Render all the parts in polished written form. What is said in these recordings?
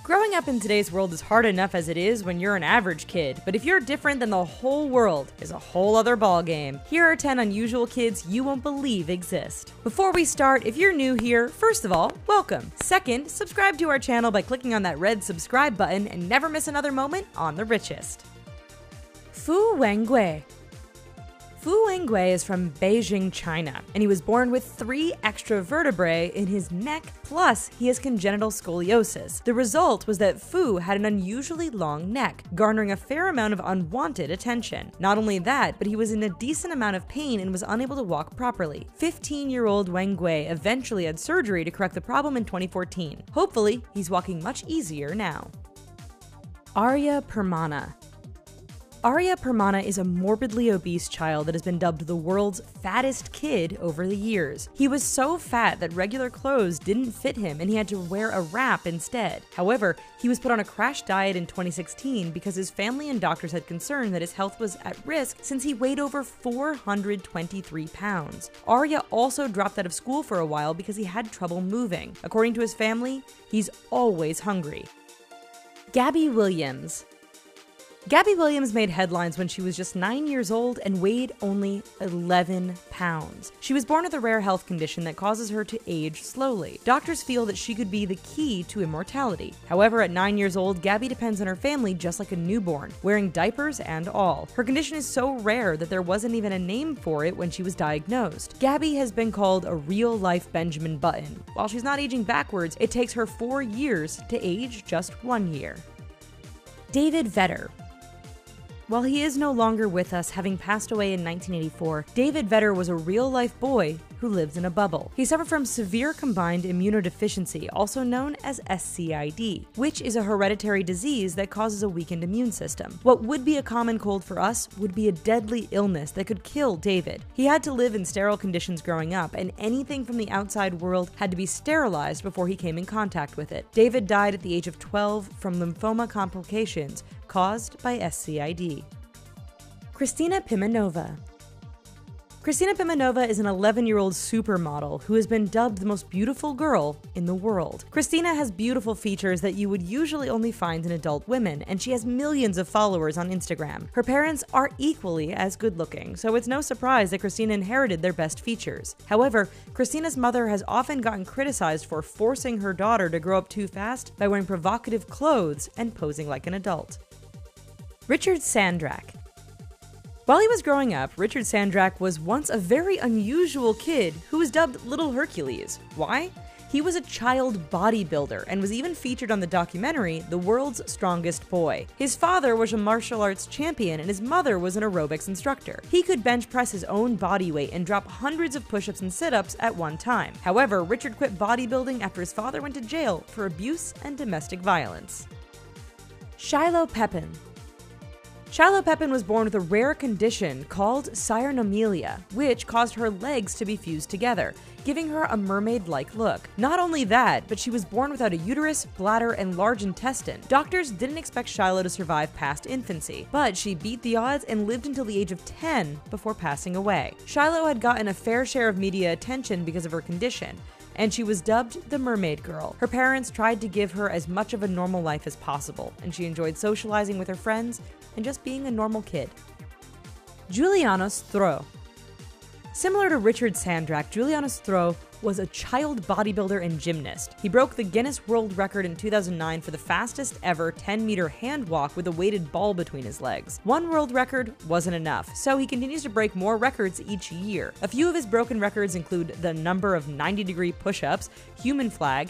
Growing up in today's world is hard enough as it is when you're an average kid, but if you're different than the whole world, is a whole other ballgame. Here are 10 unusual kids you won't believe exist. Before we start, if you're new here, first of all, welcome. Second, subscribe to our channel by clicking on that red subscribe button and never miss another moment on The Richest. Fu Wengui. Fu Wengui is from Beijing, China, and he was born with 3 extra vertebrae in his neck, plus he has congenital scoliosis. The result was that Fu had an unusually long neck, garnering a fair amount of unwanted attention. Not only that, but he was in a decent amount of pain and was unable to walk properly. 15-year-old Wengui eventually had surgery to correct the problem in 2014. Hopefully, he's walking much easier now. Arya Permana. Arya Permana is a morbidly obese child that has been dubbed the world's fattest kid over the years. He was so fat that regular clothes didn't fit him and he had to wear a wrap instead. However, he was put on a crash diet in 2016 because his family and doctors had concern that his health was at risk since he weighed over 423 pounds. Arya also dropped out of school for a while because he had trouble moving. According to his family, he's always hungry. Gabby Williams. Gabby Williams made headlines when she was just 9 years old and weighed only 11 pounds. She was born with a rare health condition that causes her to age slowly. Doctors feel that she could be the key to immortality. However, at 9 years old, Gabby depends on her family just like a newborn, wearing diapers and all. Her condition is so rare that there wasn't even a name for it when she was diagnosed. Gabby has been called a real-life Benjamin Button. While she's not aging backwards, it takes her 4 years to age just 1 year. David Vetter. While he is no longer with us, having passed away in 1984, David Vetter was a real-life boy who lived in a bubble. He suffered from severe combined immunodeficiency, also known as SCID, which is a hereditary disease that causes a weakened immune system. What would be a common cold for us would be a deadly illness that could kill David. He had to live in sterile conditions growing up, and anything from the outside world had to be sterilized before he came in contact with it. David died at the age of 12 from lymphoma complications caused by SCID. Kristina Pimenova. Kristina Pimenova is an 11-year-old supermodel who has been dubbed the most beautiful girl in the world. Kristina has beautiful features that you would usually only find in adult women, and she has millions of followers on Instagram. Her parents are equally as good-looking, so it's no surprise that Kristina inherited their best features. However, Kristina's mother has often gotten criticized for forcing her daughter to grow up too fast by wearing provocative clothes and posing like an adult. Richard Sandrak. While he was growing up, Richard Sandrak was once a very unusual kid who was dubbed Little Hercules. Why? He was a child bodybuilder and was even featured on the documentary The World's Strongest Boy. His father was a martial arts champion and his mother was an aerobics instructor. He could bench press his own body weight and drop hundreds of push-ups and sit-ups at one time. However, Richard quit bodybuilding after his father went to jail for abuse and domestic violence. Shiloh Pepin. Shiloh Pepin was born with a rare condition called cyanomelia, which caused her legs to be fused together, giving her a mermaid-like look. Not only that, but she was born without a uterus, bladder, and large intestine. Doctors didn't expect Shiloh to survive past infancy, but she beat the odds and lived until the age of 10 before passing away. Shiloh had gotten a fair share of media attention because of her condition, and she was dubbed the Mermaid Girl. Her parents tried to give her as much of a normal life as possible, and she enjoyed socializing with her friends and just being a normal kid. Juliana Stroh. Similar to Richard Sandrak, Juliana Stroh was a child bodybuilder and gymnast. He broke the Guinness World Record in 2009 for the fastest ever 10-meter hand walk with a weighted ball between his legs. One world record wasn't enough, so he continues to break more records each year. A few of his broken records include the number of 90-degree push-ups, human flag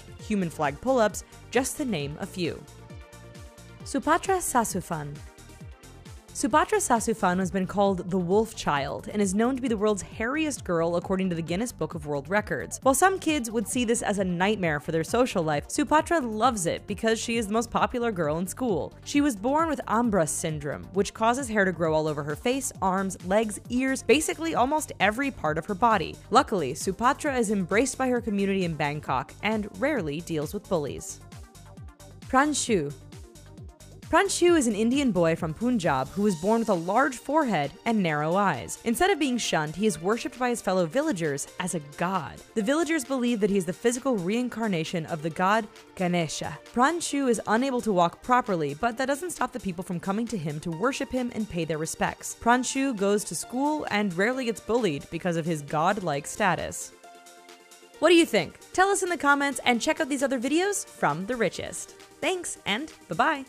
pull-ups, just to name a few. Supatra Sasufan. Supatra Sasufan has been called the Wolf Child and is known to be the world's hairiest girl according to the Guinness Book of World Records. While some kids would see this as a nightmare for their social life, Supatra loves it because she is the most popular girl in school. She was born with Ambras syndrome, which causes hair to grow all over her face, arms, legs, ears, basically almost every part of her body. Luckily, Supatra is embraced by her community in Bangkok and rarely deals with bullies. Pranshu. Pranshu is an Indian boy from Punjab who was born with a large forehead and narrow eyes. Instead of being shunned, he is worshipped by his fellow villagers as a god. The villagers believe that he is the physical reincarnation of the god Ganesha. Pranshu is unable to walk properly, but that doesn't stop the people from coming to him to worship him and pay their respects. Pranshu goes to school and rarely gets bullied because of his godlike status. What do you think? Tell us in the comments and check out these other videos from The Richest. Thanks, and bye-bye.